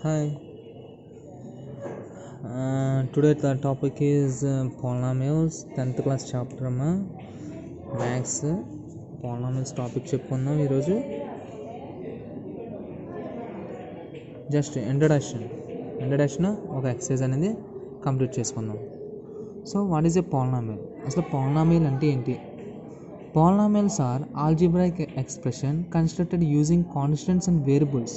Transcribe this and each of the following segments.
Hi. Today the topic is polynomials 10th class chapter అమ్మా maths polynomials topic చెప్పుకుందాం ఈరోజు. Just introduction ఒక exercise అనేది కంప్లీట్ చేసుకుందాం. So what is a polynomial? అసలు polynomial అంటే ఏంటి? Polynomials are algebraic expression constructed using constants and variables.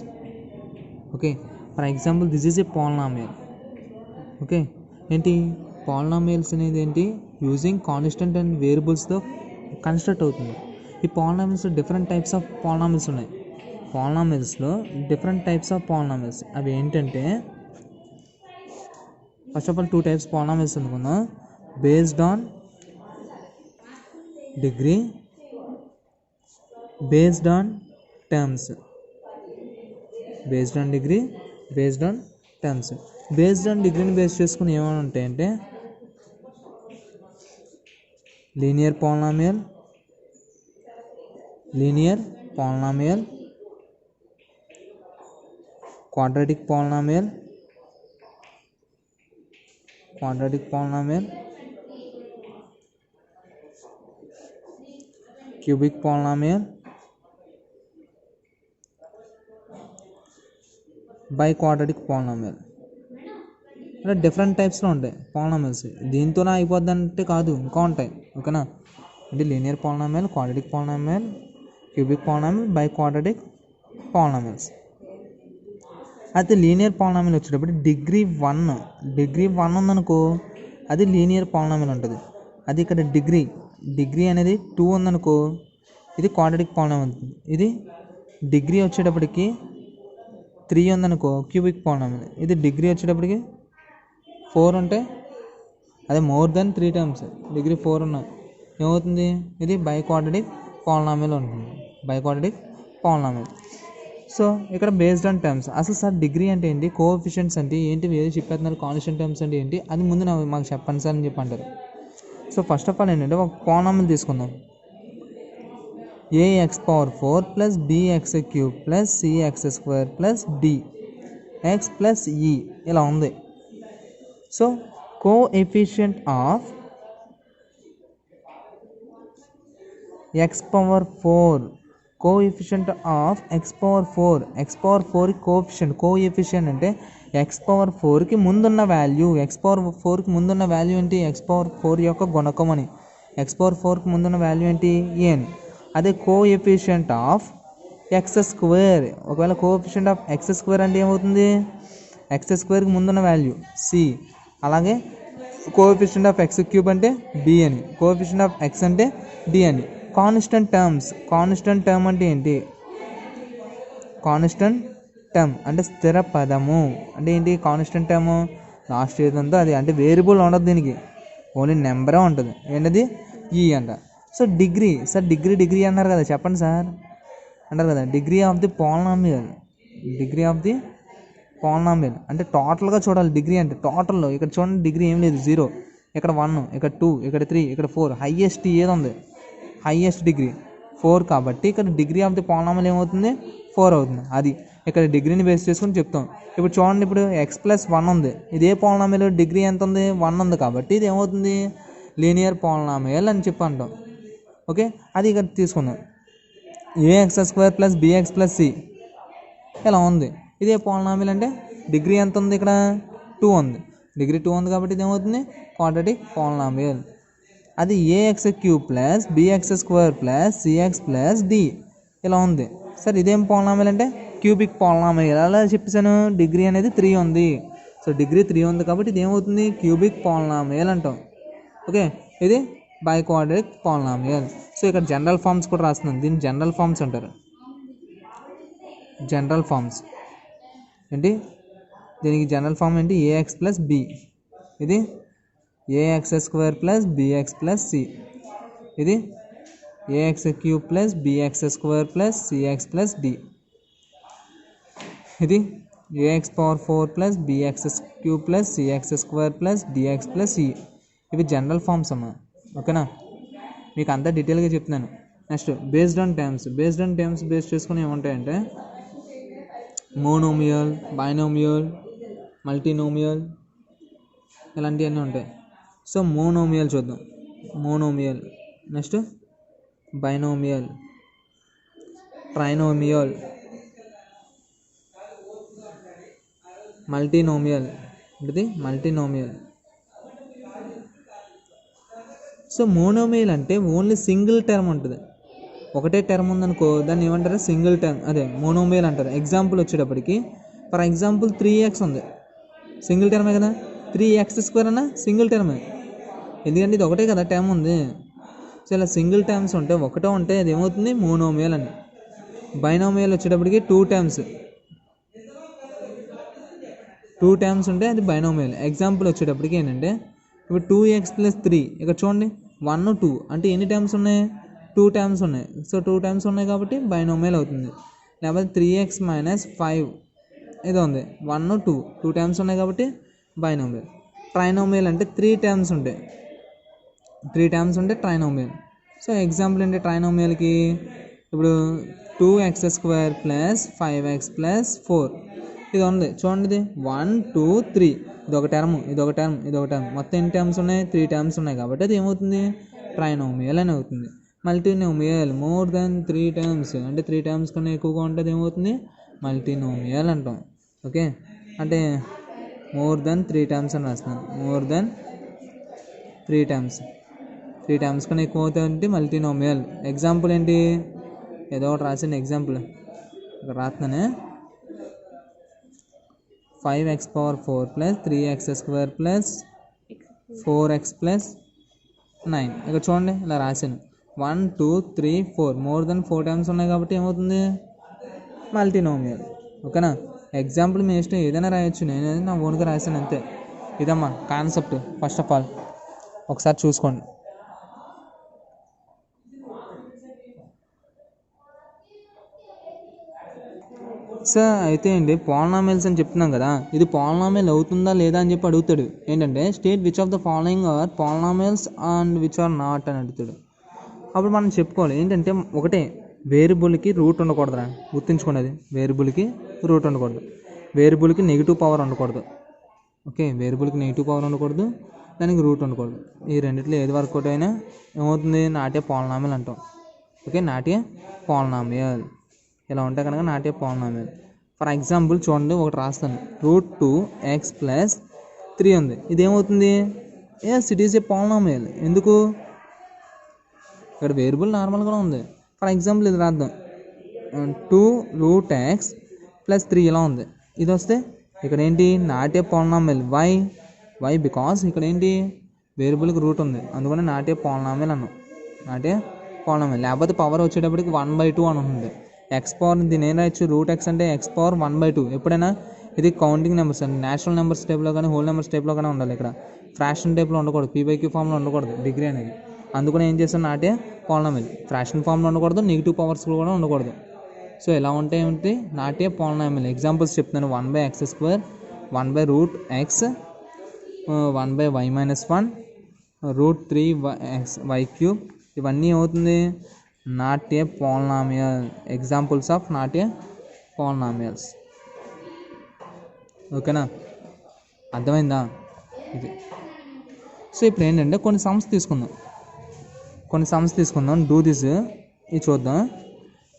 Okay, for example this is a polynomial. Okay, ఏంటి పాలినామియల్స్ అనేది ఏంటి? యూజింగ్ కాన్స్టెంట్ అండ్ వేరియబుల్స్తో కన్స్ట్రక్ట్ అవుతుంది. ఈ పాలినామియల్స్లో డిఫరెంట్ టైప్స్ ఆఫ్ పాలినామియల్స్ ఉన్నాయి. పాలినామియల్స్లో డిఫరెంట్ టైప్స్ ఆఫ్ పాలినామియల్స్ అవి ఏంటంటే, first of all 2 types polynomials అనుకుందాం. Based on degree, based on terms. Based on degree, based on terms. Based on డిగ్రీని బేస్ చేసుకుని ఏమైనా ఉంటాయంటే linear polynomial, quadratic polynomial, cubic polynomial, biquadratic polynomial. అంటే different టైప్స్లో ఉంటాయి పాలినామియల్స్. దీంతోనే అయిపోద్ది అంటే కాదు, ఇంకా ఉంటాయి. ఓకేనా? అంటే linear polynomial, quadratic polynomial, cubic polynomial, by quadratic polynomials. అయితే లీనియర్ పాలినామియల్ వచ్చేటప్పుడు డిగ్రీ 1 ఉందనుకో, అది లీనియర్ పాలినామియల్ ఉంటుంది. అది ఇక్కడ డిగ్రీ అనేది 2 ఉందనుకో, ఇది క్వాడ్రాటిక్ పాలినామియల్ ఉంటుంది. ఇది డిగ్రీ వచ్చేటప్పటికి 3 ఉందనుకో, క్యూబిక్ పాలినామియల్. ఇది డిగ్రీ వచ్చేటప్పటికి 4 ఉంటే, అదే మోర్ దెన్ 3 టైమ్స్ డిగ్రీ 4 ఉన్నాయి, ఏమవుతుంది? ఇది బై క్వాడ్రాటిక్ పాలినామియల్ ఉంటుంది. సో ఇక్కడ బేస్డ్ ఆన్ టర్మ్స్. అసలు సార్ డిగ్రీ అంటే ఏంటి, కోఎఫిషియెంట్స్ అంటే ఏంటి, ఏదో చెప్పేస్తున్నారు, కాన్స్టెంట్ టర్మ్స్ అంటే ఏంటి, అది ముందు మాకు చెప్పండి సార్ అని చెప్పి అంటారు. సో ఫస్ట్ ఆఫ్ ఆల్ ఏంటంటే ఒక పాలినామియల్ తీసుకుందాం. ax⁴ plus bx³ plus cx² plus dx plus e ఇలా ఉంది. So coefficient of x⁴, coefficient of x⁴ coefficient అంటే x⁴కి ముందున్న వాల్యూ. x⁴కి ముందున్న వాల్యూ ఏంటి? x⁴ యొక్క గుణకం అని. x⁴కి ముందున్న వాల్యూ ఏంటి? a అని. అదే కోఎఫిషియంట్ ఆఫ్ x². ఒకవేళ కోఎఫిషియంట్ ఆఫ్ x² అంటే ఏమవుతుంది? x²కి ముందున్న వాల్యూ c. అలాగే కోఎఫిషియంట్ ఆఫ్ x³ అంటే b అని, కోఎఫిషియంట్ ఆఫ్ x అంటే d అని. కాన్స్టెంట్ టర్మ్ అంటే ఏంటి? కాన్స్టెంట్ టర్మ్ అంటే స్థిర పదము. అంటే ఏంటి కాన్స్టెంట్ టర్మ్? లాస్ట్ ఏది ఉందో అది. అంటే వేరియబుల్ ఉండదు దీనికి, ఓన్లీ నెంబరే ఉంటుంది. ఏంటది? ఈ అంట. సో డిగ్రీ అన్నారు కదా, చెప్పండి సార్ అంటారు కదా. డిగ్రీ ఆఫ్ ది పాలినామియల్ అంటే టోటల్గా చూడాలి. డిగ్రీ అంటే టోటల్లో. ఇక్కడ చూడండి, డిగ్రీ ఏం లేదు, 0. ఇక్కడ 1, ఇక్కడ 2, ఇక్కడ 3, ఇక్కడ 4. హైయెస్ట్ ఏది ఉంది? Highest degree 4. కాబట్టి ఇక్కడ డిగ్రీ ఆఫ్ ది పాలినామియల్ ఏమవుతుంది? 4 అవుతుంది. అది ఇక్కడ డిగ్రీని బేస్ చేసుకుని చెప్తాం. ఇప్పుడు చూడండి, ఇప్పుడు x+1 ఉంది. ఇదే పాలినామియల్ డిగ్రీ ఎంత ఉంది? 1 ఉంది. కాబట్టి ఇది ఏమవుతుంది? లీనియర్ పాలినామియల్ అని చెప్పి అంటాం. ఓకే, అది ఇక్కడ తీసుకుందాం. ax² plus bx plus c ఇలా ఉంది. ఇదే పాలినామియల్ అంటే డిగ్రీ ఎంత ఉంది? ఇక్కడ 2 ఉంది. డిగ్రీ 2 ఉంది కాబట్టి ఇది ఏమవుతుంది? Quadratic polynomial. అది ax³ plus bx² plus cx plus d ఇలా ఉంది. సార్ ఇదేం పాలినామియల్ అంటే క్యూబిక్ పాలినామియల్. అలా చెప్పేసాను. డిగ్రీ అనేది 3 ఉంది. సో డిగ్రీ 3 ఉంది కాబట్టి ఇది ఏమవుతుంది? క్యూబిక్ పాలినామియల్ అంటాం. ఓకే, ఇది బై క్వాడ్రాటిక్ పాలినామియల్. సో ఇక్కడ జనరల్ ఫార్మ్స్ కూడా రాస్తున్నాను. దీన్ని జనరల్ ఫార్మ్స్ అంటారు. జనరల్ ఫార్మ్స్ ఏంటి? దీనికి జనరల్ ఫార్మ్ ఏంటి? ax plus b. ఇది ax² plus bx plus c. ఇది ax³ plus bx² plus cx plus d. ఇది ax⁴ plus bx³ plus cx² plus dx plus e. ఇవి జనరల్ ఫార్మ్స్ అమ్మా. ఓకేనా? మీకు అంతా డీటెయిల్గా చెప్తున్నాను. Next based on terms base చేసుకుని ఏముంటాయంటే మోనోమియల్, బైనోమియల్, మల్టీనోమియల్ ఇలాంటివన్నీ ఉంటాయి. సో మోనోమియల్ చూద్దాం. Monomial, next binomial, trinomial, multinomial. ఇది మల్టీనోమియల్. సో మోనోమియల్ అంటే ఓన్లీ సింగిల్ టర్మ్ ఉంటుంది. ఒకటే టర్మ్ ఉందనుకో దాన్ని ఏమంటారు? సింగిల్ టర్మ్, అదే మోనోమియల్ అంటారు. ఎగ్జాంపుల్ వచ్చేటప్పటికి ఫర్ ఎగ్జాంపుల్ 3x ఉంది, సింగిల్ టర్మే కదా. 3x² అన్న సింగిల్ టర్మే, ఎందుకంటే ఇది ఒకటే కదా టర్మ్ ఉంది. సో ఇలా సింగిల్ టర్మ్స్ ఉంటే ఒకటే ఉంటే అది ఏమవుతుంది? మోనోమియల్ అని. బైనోమియల్ వచ్చేటప్పటికి 2 టర్మ్స్ ఉంటే అది బైనోమియల్. ఎగ్జాంపుల్ వచ్చేటప్పటికి ఏంటంటే ఇప్పుడు 2x + 3, ఇక్కడ చూడండి 1 2 అంటే ఎన్ని టర్మ్స్ ఉన్నాయి? 2 టర్మ్స్ ఉన్నాయి. సో 2 టర్మ్స్ ఉన్నాయి కాబట్టి బైనోమియల్ అవుతుంది. లేకపోతే 3x - 5 ఇది ఉంది, 1 2 టర్మ్స్ ఉన్నాయి కాబట్టి బైనోమియల్. ట్రైనోమియల్ అంటే 3 టర్మ్స్ ఉంటాయి, 3 టర్మ్స్ ఉంటే ట్రైనోమియల్. సో ఎగ్జాంపుల్ ఏంటి ట్రైనోమియల్కి? ఇప్పుడు 2x² + 5x + 4 ఇది ఉంది చూడండి. ఇది 1 2 3 ఇదొక టర్మ్, ఇదొక టర్మ్, ఇదొక టర్మ్, మొత్తం ఎన్ని టర్మ్స్ ఉన్నాయి? 3 టర్మ్స్ ఉన్నాయి కాబట్టి అది ఏమవుతుంది? ట్రైనోమియల్ అని అవుతుంది. మల్టీనోమియల్ మోర్ దెన్ 3 టర్మ్స్ అంటే 3 టర్మ్స్ కన్నా ఎక్కువగా ఉంటుంది ఏమవుతుంది? మల్టీనోమియల్ అంటాం. ఓకే, అంటే మోర్ దెన్ 3 టర్మ్స్ అని రాస్తున్నాను. మోర్ దెన్ 3 టర్మ్స్ కన్నా ఎక్కువ అవుతుంది మల్టీనోమియల్. ఎగ్జాంపుల్ ఏంటి? ఏదో ఒకటి రాసిన ఎగ్జాంపుల్ ఇక్కడ రాస్తున్నానే. 5x⁴ + 3x² + 4x + 9 ఇక్కడ చూడండి ఇలా రాశాను. 1 2 3 4 మోర్ దెన్ 4 టర్మ్స్ ఉన్నాయి కాబట్టి ఏమవుతుంది? మల్టీనోమియల్. ఓకేనా? ఎగ్జాంపుల్ మీ ఇష్టం ఏదైనా రాయొచ్చు, నేను నా ఓన్గా రాశాను అంతే. ఇదమ్మా కాన్సెప్ట్. ఫస్ట్ ఆఫ్ ఆల్ ఒకసారి చూసుకోండి. సార్ అయితే ఏంటి పాలినామియల్స్ అని చెప్తున్నాం కదా, ఇది పాలినామియల్ అవుతుందా లేదా అని చెప్పి అడుగుతాడు. ఏంటంటే state which of the following are polynomials and which are not అని అడుగుతాడు. అప్పుడు మనం చెప్పుకోవాలి ఏంటంటే ఒకటే, వేరియబుల్కి రూట్ ఉండకూడదురా, గుర్తుంచుకోండి. అది వేరియబుల్కి రూట్ ఉండకూడదు, వేరియబుల్కి నెగిటివ్ పవర్ ఉండకూడదు. ఓకే, వేరియబుల్కి నెగిటివ్ పవర్ ఉండకూడదు, దానికి రూట్ ఉండకూడదు. ఈ రెండిట్లో ఏది వర్కౌట్ అయినా ఏమవుతుంది? నాటే పాలినామియల్ అంటాం. ఓకే, నాటే పాలినామియల్ ఇలా ఉంటే కనుక నాటే పాలినామియల్. ఫర్ ఎగ్జాంపుల్ చూడండి, ఒకటి రాస్తాను. √2x + 3 ఉంది, ఇదేమవుతుంది? Yes, it is a polynomial. ఎందుకు? ఇక్కడ వేరియబుల్ నార్మల్గా ఉంది. ఫర్ ఎగ్జాంపుల్ ఇది రాద్దాం. 2√x + 3 ఇలా ఉంది, ఇది వస్తే ఇక్కడ ఏంటి? నాటే పాలినామియల్. వై బికాస్ ఇక్కడ ఏంటి? వేరియబుల్కి రూట్ ఉంది, అందుకని నాటే పాలినామియల్ అన్నాం. నాటే పాలినామియల్. లేకపోతే పవర్ వచ్చేటప్పటికి 1/2 అని ఉంటుంది. ఎక్స్ పవర్ దీని ఏం రాయొచ్చు? √x అంటే x పవర్ 1/2. ఎప్పుడైనా ఇది కౌంటింగ్ నెంబర్స్ అండి, నేచురల్ నెంబర్స్ టైప్లో కానీ హోల్ నెంబర్స్ టైప్లో కానీ ఉండాలి. ఇక్కడ ఫ్రాక్షన్ టైప్లో ఉండకూడదు, p/q ఫామ్లో ఉండకూడదు డిగ్రీ అనేది. అందుకని ఏం చేస్తాను? నాటే పాలినామియల్. ఫ్రాక్షన్ ఫామ్లో ఉండకూడదు, నెగిటివ్ పవర్స్ కూడా ఉండకూడదు. సో ఇలా ఉంటే ఏంటి? నాటే పాలినామియల్. ఎగ్జాంపుల్స్ చెప్తున్నాను. 1/x², 1/√x, 1/y - 1, √3y³ ఇవన్నీ అవుతుంది not a polynomial. Examples of not a polynomials. ఓకేనా? అర్థమైందా? ఇది. సో ఇప్పుడు ఏంటంటే కొన్ని సమ్స్ తీసుకుందాం. Do this. ఇది చూద్దాం.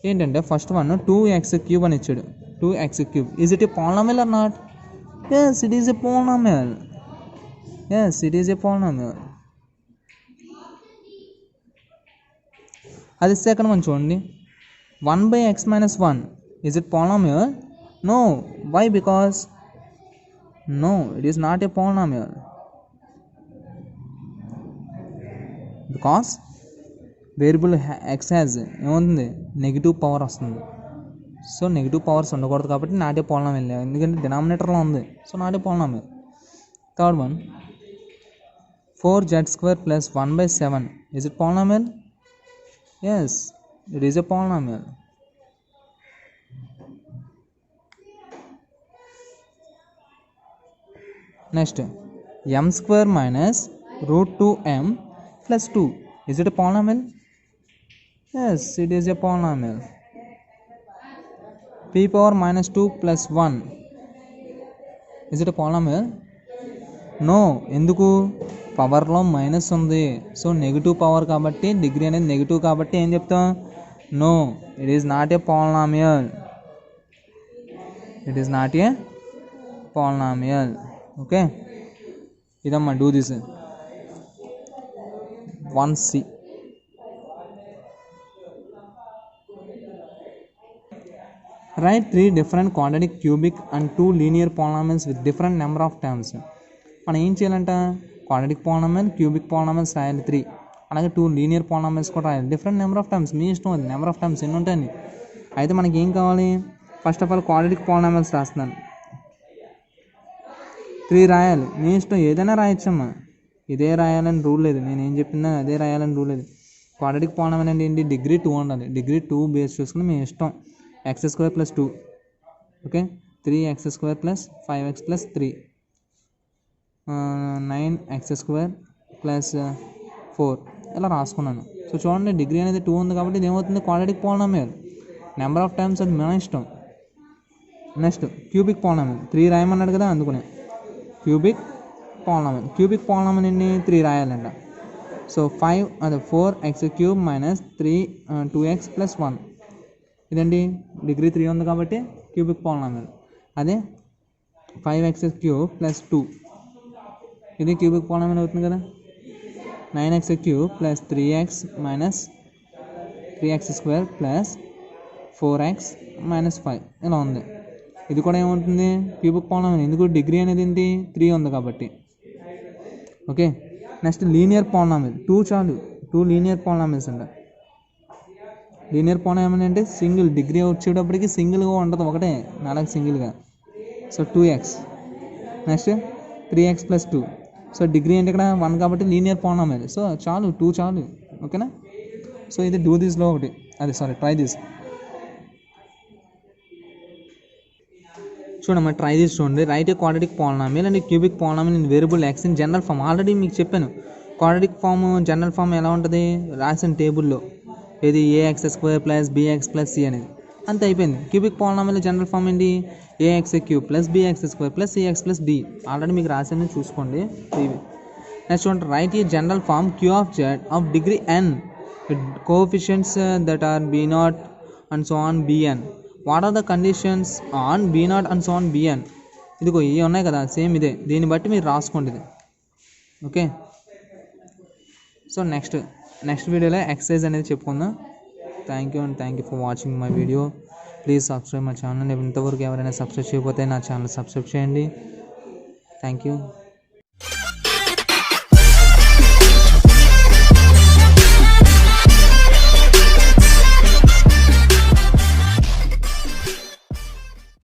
ఏంటంటే ఫస్ట్ వన్ 2x³ అని ఇచ్చాడు. 2x³. Is it a polynomial or not? Yes, it is a polynomial. అది సెకండ్ వన్ చూడండి. 1/x - 1. Is it polynomial? No. Why? Because no, it is not a polynomial. Because variable x has ఏమవుతుంది? Negative power వస్తుంది. So negative powers ఉండకూడదు కాబట్టి నాటే polynomial, ఎందుకంటే డినామినేటర్లో ఉంది. So నాటే polynomial. Third one 4z² + 1/7. Is it polynomial? Yes, it is a polynomial. Next, m² - √2m + 2. Is it a polynomial? Yes, it is a polynomial. p power minus 2 plus 1 is it a polynomial? No. ఎందుకు? పవర్లో minus ఉంది, so negative power కాబట్టి degree అనేది negative కాబట్టి ఏం చెప్తాం? No, it is not a polynomial. It is not a polynomial. Okay, ఇదమ్మా do this 1C. Write 3 different quadratic cubic and 2 linear polynomials with different number of terms. మనం ఏం చేయాలంట? Quadratic polynomial, cubic polynomials రాయాలి 3, అలాగే 2 linear polynomials కూడా రాయాలి. Different number of times, మీ ఇష్టం అది నెంబర్ ఆఫ్ టైమ్స్ ఎన్ని ఉంటాయని. అయితే మనకి ఏం కావాలి? First of all quadratic polynomials రాస్తున్నాను, 3 రాయాలి. మీ ఇష్టం ఏదైనా రాయొచ్చమ్మా, ఇదే రాయాలని రూల్ లేదు, నేను ఏం చెప్పిందా అదే రాయాలని రూల్ లేదు. క్వాడ్రాటిక్ పాలినామిల్ అంటే ఏంటి? డిగ్రీ 2 ఉండాలి. డిగ్రీ 2 బేస్ చేసుకుని మీ ఇష్టం. x² + 2, okay, 3x² + 5x + 3, 9x² + 4 ఇలా రాసుకున్నాను. సో చూడండి, డిగ్రీ అనేది 2 ఉంది కాబట్టి ఇది ఏమవుతుంది? Quadratic polynomial. Number of times అది మన ఇష్టం. నెక్స్ట్ క్యూబిక్ పాలినామియల్ 3 రాయమన్నాడు కదా, అందుకునే క్యూబిక్ పాలినామియల్. క్యూబిక్ పాలినామియల్ ఎన్ని? 3 రాయాలంట. సో 4x³ - 3 2x + 1 ఇదండి డిగ్రీ 3 ఉంది కాబట్టి క్యూబిక్ పాలినామియల్. అదే 5x³ + 2 ఇది క్యూబిక్ పాలినామియల్ అవుతుంది కదా. 9x³ + 3x - 3x² + 4x - 5 ఇలా ఉంది. ఇది కూడా ఏమవుతుంది? Cubic polynomial. ఎందుకు? డిగ్రీ అనేది ఏంటి? 3 ఉంది కాబట్టి. Okay, next linear polynomial. 2 చాలు, 2 లీనియర్ పాలినామియల్స్ అంట. లీనియర్ పాలినామియల్ అంటే సింగిల్, డిగ్రీ వచ్చేటప్పటికి సింగిల్గా ఉంటుంది, ఒకటే 4 సింగిల్గా. So 2x. Next 3x + 2. So degree అంటే ఇక్కడ 1 కాబట్టి లీనియర్ పాలినామియల్. సో చాలు, 2 చాలు. ఓకేనా? సో ఇది డూ దిస్లో ఒకటి, అది సారీ ట్రై దిస్. చూడమ్మా, ట్రై దిస్ చూడండి. Write a quadratic polynomial and cubic polynomial in variable x in general form. Already మీకు చెప్పాను క్వాడ్రాటిక్ ఫామ్, జనరల్ ఫామ్ ఎలా ఉంటుంది రాసిన టేబుల్లో. ఇది ax² + bx + c అనేది అంతే అయిపోయింది. క్యూబిక్ పాలినామియల్ జనరల్ ఫామ్ ఏంటి? ax³ + bx² + cx + d. Already మీకు రాసాను, చూసుకోండి. నెక్స్ట్ చూడండి, write a general form q of z of degree n with coefficients that are b0 and so on bn. What are the conditions on b0 and so on bn? ఇదిగో ఇవి ఉన్నాయి కదా, same ఇదే, దీన్ని బట్టి మీరు రాసుకోండి ఇది. ఓకే, సో నెక్స్ట్ వీడియోలో ఎక్సర్సైజ్ అనేది చెప్పుకుందాం. Thank you for watching my video. Please subscribe my channel. ఇంతవరకు ఎవరైనా సబ్స్క్రైబ్ చేయకపోతే నా ఛానల్ సబ్స్క్రైబ్ చేయండి. Thank you.